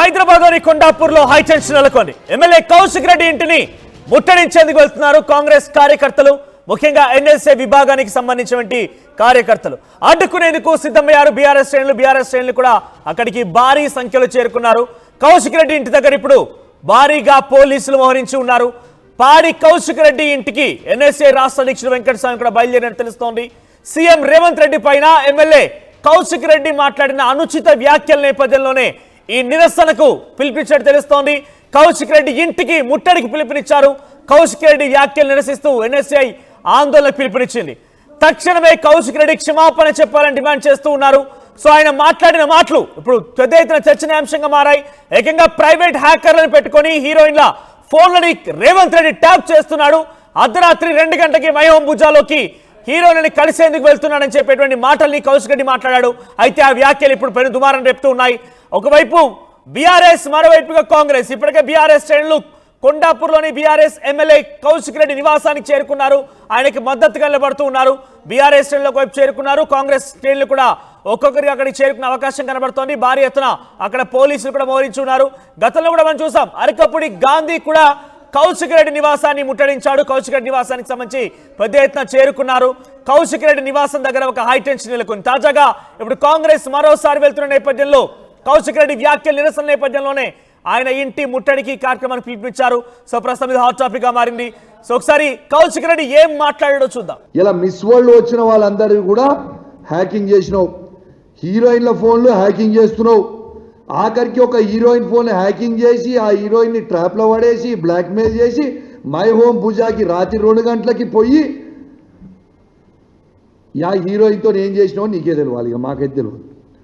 హైదరాబాద్లోని కొండాపూర్లో హైటెన్షన్ నెలకొంది. ఎమ్మెల్యే కౌశిక్ రెడ్డి ఇంటిని ముట్టడించేందుకు వెళ్తున్నారు కాంగ్రెస్ కార్యకర్తలు. ముఖ్యంగా ఎన్ఎస్ఏ విభాగానికి సంబంధించినటువంటి కార్యకర్తలు అడ్డుకునేందుకు సిద్ధమయ్యారు. బీఆర్ఎస్ శ్రేణులు కూడా అక్కడికి భారీ సంఖ్యలో చేరుకున్నారు. కౌశిక్ రెడ్డి ఇంటి దగ్గర ఇప్పుడు భారీగా పోలీసులు మోహరించి ఉన్నారు. పాడి కౌశిక్ రెడ్డి ఇంటికి ఎన్ఎస్ఏ రాష్ట్ర అధ్యక్షుడు వెంకటస్వామి కూడా బయలుదేరినట్టు తెలుస్తోంది. సీఎం రేవంత్ రెడ్డి పైన ఎమ్మెల్యే కౌశిక్ రెడ్డి మాట్లాడిన అనుచిత వ్యాఖ్యల నేపథ్యంలోనే ఈ నిరసనకు పిలుపునిచ్చినట్టు తెలుస్తోంది. కౌశిక్ రెడ్డి ఇంటికి ముట్టడికి పిలుపునిచ్చారు. కౌశిక్ రెడ్డి వ్యాఖ్యలు నిరసిస్తూ ఎన్ఎస్ఐ ఆందోళనకు పిలుపునిచ్చింది. తక్షణమే కౌశిక్ రెడ్డి క్షమాపణ చెప్పాలని డిమాండ్ చేస్తూ ఉన్నారు. సో ఆయన మాట్లాడిన మాటలు ఇప్పుడు పెద్ద ఎత్తున చర్చనీయాంశంగా మారాయి. ఏకంగా ప్రైవేట్ హ్యాకర్లను పెట్టుకొని హీరోయిన్ల ఫోన్లని రేవంత్ రెడ్డి ట్యాప్ చేస్తున్నాడు. అర్ధరాత్రి 2 గంటకి మైహోం భుజాలోకి హీరోయిన్ని కలిసేందుకు వెళ్తున్నాడని చెప్పేటువంటి మాటల్ని కౌశిక్ రెడ్డి మాట్లాడాడు. అయితే ఆ వ్యాఖ్యలు ఇప్పుడు పెను దుమారం రేపుతూ ఉన్నాయి. ఒకవైపు బీఆర్ఎస్, మరోవైపుగా కాంగ్రెస్. ఇప్పటికే బీఆర్ఎస్ శ్రేణులు కొండాపూర్లోని బీఆర్ఎస్ ఎమ్మెల్యే కౌశిక్ రెడ్డి నివాసానికి చేరుకున్నారు. ఆయనకి మద్దతుగా నిలబడుతూ ఉన్నారు. బీఆర్ఎస్ శ్రేణులకు వైపు చేరుకున్నారు. కాంగ్రెస్ శ్రేణులు కూడా ఒక్కొక్కరికి అక్కడికి చేరుకునే అవకాశం కనబడుతోంది. భారీ ఎత్తున అక్కడ పోలీసులు కూడా మోహరించున్నారు. గతంలో కూడా మనం చూసాం, అరకపుడి గాంధీ కూడా కౌశిక్ రెడ్డి నివాసాన్ని ముట్టడించాడు. కౌశిక్ రెడ్డి నివాసానికి సంబంధించి పెద్ద ఎత్తున చేరుకున్నారు. కౌశిక్ రెడ్డి నివాసం దగ్గర ఒక హైటెన్షన్ నెలకొంది. తాజాగా ఇప్పుడు కాంగ్రెస్ మరోసారి వెళ్తున్న నేపథ్యంలో కౌశిక్ రెడ్డి వ్యాఖ్యల నిరసన నేపథ్యంలోనే ఆయన ఇంటి ముట్టడికి కార్యక్రమాన్ని పిలుపునిచ్చారు. సో ప్రస్తుతం ఇది హాట్ టాపిక్ గా మారింది. సో ఒకసారి కౌశిక్ రెడ్డి ఏం మాట్లాడాడో చూద్దాం. ఇలా మిస్ వరల్డ్ వచ్చిన వాళ్ళందరూ కూడా హ్యాకింగ్ చేసినావు, హీరోయిన్ల ఫోన్లు హ్యాకింగ్ చేస్తున్నావు. ఆఖరికి ఒక హీరోయిన్ ఫోన్ హ్యాకింగ్ చేసి ఆ హీరోయిన్ని ట్రాప్లో పడేసి బ్లాక్మెయిల్ చేసి మై హోమ్ పూజాకి రాత్రి 2 గంటలకి పోయి యా హీరోయిన్తో ఏం చేసినావు నీకే తెలియాలి, ఇక మాకైతే తెలియదు.